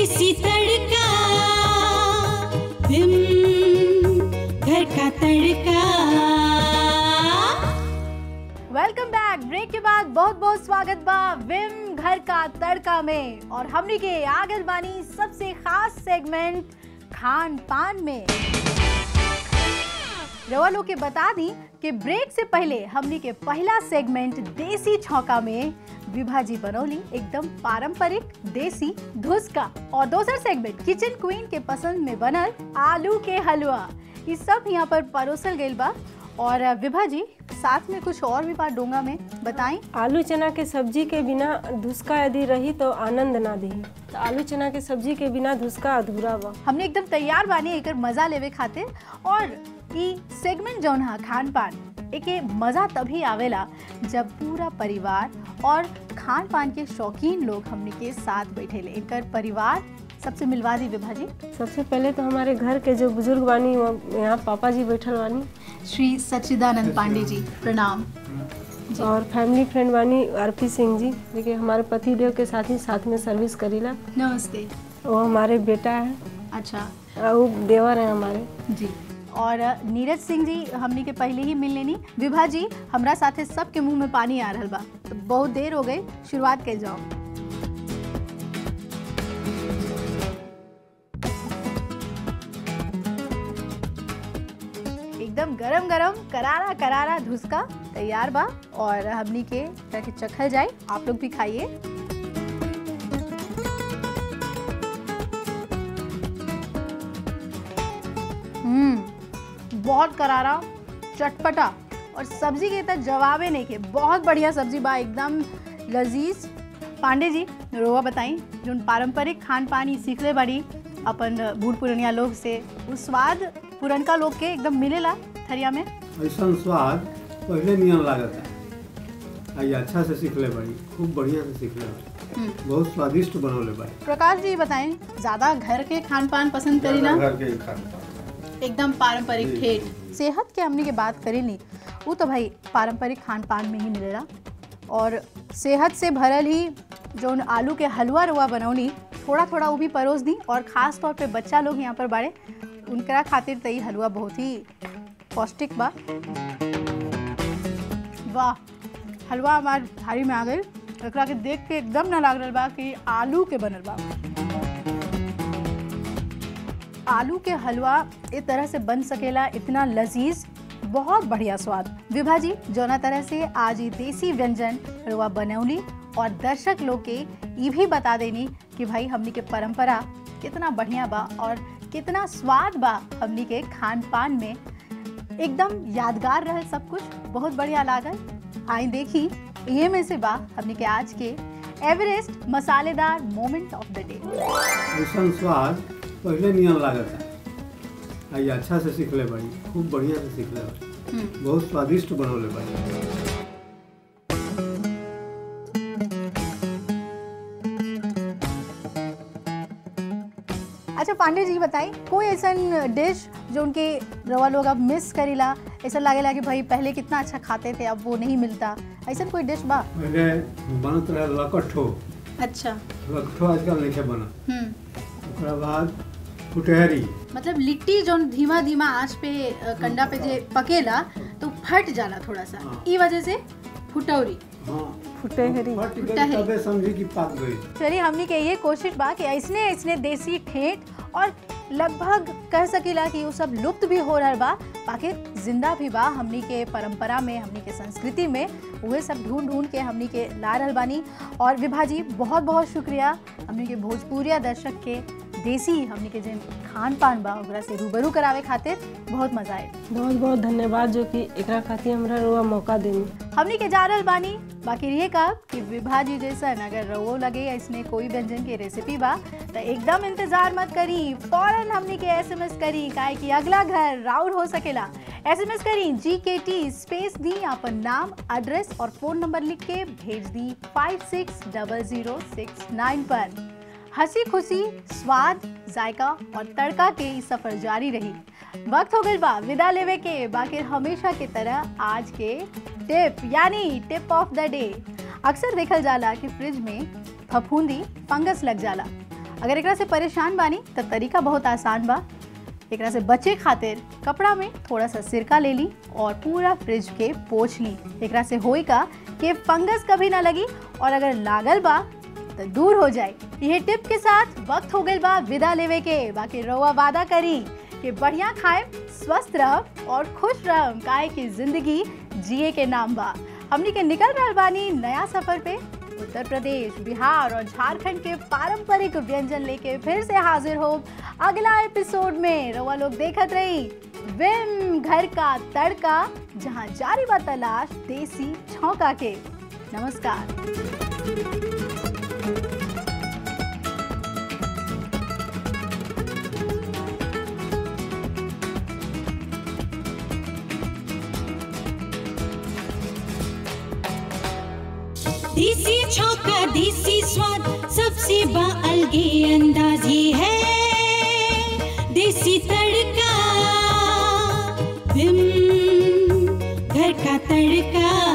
देसी तड़का, विम घर का तड़का। Welcome bank. ब्रेक के बाद बहुत बहुत स्वागत बा विम घर का तड़का में, और हमनी के आगल बानी सबसे खास सेगमेंट खान पान में। रवा लोग के बता दी कि ब्रेक से पहले हमनी के पहला सेगमेंट देसी छौका में विभा जी बनौली एकदम पारंपरिक देसी धुसका, और दूसरा सेगमेंट किचन क्वीन के पसंद में बनल आलू के हलवा। ये सब यहाँ पर परोसल गइल बा। और विभा जी साथ में कुछ और भी बात डोंगा में बताएं। आलू चना के सब्जी के बिना धुसका यदि रही तो आनंद ना दी। तो आलू चना के सब्जी के बिना धुसका अधूरा बा। हमने एकदम तैयार बानी एकर मजा लेवे खातिर। और ई सेगमेंट जौन हा खान पान, एके मजा तभी आवेला जब पूरा परिवार और खान पान के शौकीन लोग हमने के साथ बैठे ले। इनकर परिवार सबसे मिलवा दी विभा जी। सबसे पहले तो हमारे घर के जो बुजुर्ग बानी, यहाँ पापा जी बैठल बानी, श्री सच्चिदानंद पांडे जी, प्रणाम। और फैमिली फ्रेंड बानी आरपी सिंह जी, देखिए हमारे पति देव के साथ में सर्विस करीला। नमस्ते। वो हमारे बेटा है। अच्छा। वो देवर है हमारे जी। और नीरज सिंह जी हमनी के पहले ही मिल लेनी। विभा जी हमरा साथे सबके मुंह में पानी आ रहल बा, तो बहुत देर हो गई, शुरुआत कर जाओ। एकदम गरम गरम करारा करारा धुसका तैयार बा, और हमनी के चखल जाए। आप लोग भी खाइए। बहुत करारा चटपटा, और सब्जी के तो जवाबे नहीं के। बहुत बढ़िया सब्जी बा, एकदम लजीज। पांडे जी रोवा बताई, जो पारंपरिक खान पान ही सीखले बड़ी अपन बूढ़ पुरनिया लोग से, उस स्वाद पुरनका लोग के एकदम मिलेला थरिया में। ऐसा स्वाद पहले नियन लागत है, अच्छा से सीखले बड़ी, खूब बढ़िया से सीखले बड़ी, बहुत स्वादिष्ट बनौले बड़ी। प्रकाश जी बताएं, ज्यादा घर के खान पान पसंद करीला? घर के खान पान एकदम पारंपरिक ठेठ। सेहत के हमने के बात करेली, वो तो भाई पारंपरिक खान पान में ही मिलेला। और सेहत से भरल ही जो आलू के हलवा रुआ बनौली, थोड़ा थोड़ा वो भी परोस दी। और ख़ास तौर पे बच्चा लोग यहाँ पर बाड़े, उनकरा खातिर तो ये हलवा बहुत ही पौष्टिक बा। वाह, हलवा हमारे थाली में आ गई। एकरा के देख के एकदम ना लाग रहल बा कि आलू के बनल बा। आलू के हलवा इस तरह से बन सकेला, इतना लजीज, बहुत बढ़िया स्वाद। विभा जी जौना तरह से आज ये देसी व्यंजन रुआ बनौली, और दर्शक लोग के ये भी बता देनी कि भाई हमनी के परंपरा कितना बढ़िया बा और कितना स्वाद बा हमनी के खान पान में। एकदम यादगार रहे सब कुछ, बहुत बढ़िया लागल। आई देखी ये में से बा हमनी के आज के एवरेस्ट मसालेदार मोमेंट ऑफ द डे। ऐसा स्वाद पहले नियन लागत है, अच्छा से सीखले बड़ी, खूब बढ़िया से सीखले बड़ी, बहुत स्वादिष्ट बनौले बड़ी। अच्छा पांडे जी बताई, कोई ऐसा डिश जो उनके रवा लोग अब मिस करीला, ऐसा लागेला कि भाई पहले कितना अच्छा खाते थे अब वो नहीं मिलता, ऐसा कोई डिश बा? पहले बनत रहे लकठो। अच्छा। लकठो आजकल नहीं बना। ओकरा बाद फुटहरी, मतलब लिट्टी जो धीमा धीमा आंच पे कंडा पे जे पकेला तो फट जाला थोड़ा सा। हाँ। ई वजह से फुटौरी। हाँ, फुटहरी तबे समझी कि पक गई। चलिए हमनी के ये कोशिश बा कि ऐसने देसी ठेठ, और लगभग कह सकीला कि वो सब लुप्त भी हो रहा बा, बाकी जिंदा भी बा हमनी के परंपरा में, हमनी के संस्कृति में। वह सब ढूंढ के हमनी के ला रहल बानी। और विभा जी बहुत बहुत शुक्रिया हमनी के भोजपुरिया दर्शक के देसी हमनी के जिन खान पान बा ओकरा से रूबरू करावे खातिर बहुत मजा आए। बहुत बहुत धन्यवाद जो कि एकरा खातिर हमरा रुआ मौका देनी। हमनी के जा रहल बानी, बाकी ये कहा कि विभा जी जैसन अगर रवो लगे इसने कोई व्यंजन के रेसिपी बा तो एकदम इंतजार मत करी, फौरन हमनी के SMS करी, काहे कि अगला घर राउर हो सकेला। SMS करी GKT स्पेस दी, अपन नाम, एड्रेस और फोन नंबर लिख के भेज दी 560069 पर। हंसी खुशी, स्वाद, जायका और तड़का के इस सफर जारी रही। वक्त हो गई बा विदा लेवे के, बाकी हमेशा की तरह आज के टिप यानी टिप ऑफ द डे। अक्सर देखल जाला कि फ्रिज में फफूंदी फंगस लग जाला, अगर एकरा से परेशान बानी तो तरीका बहुत आसान बा। एकरा से बचे खातिर कपड़ा में थोड़ा सा सिरका ले ली और पूरा फ्रिज के पोंछ ली। एकरा से होई का कि फंगस कभी ना लगी और अगर लागल बा तो दूर हो जाए। यह टिप के साथ वक्त हो गई बा विदा लेवे के। बाकी रउआ वादा करी कि बढ़िया खाए, स्वस्थ रह और खुश रह, काहे की जिंदगी जिए के नाम बा। हमनी के निकल रहल बानी नया सफर पे। उत्तर प्रदेश, बिहार और झारखंड के पारंपरिक व्यंजन लेके फिर से हाजिर हो अगला एपिसोड में। रउआ लोग देखत रही विम घर का तड़का, जहां जारी बा तलाश देसी छौंका के। नमस्कार। देसी छौंका, देसी स्वाद, सबसे बाअलगे अंदाज ये है देसी तड़का। विम घर का तड़का।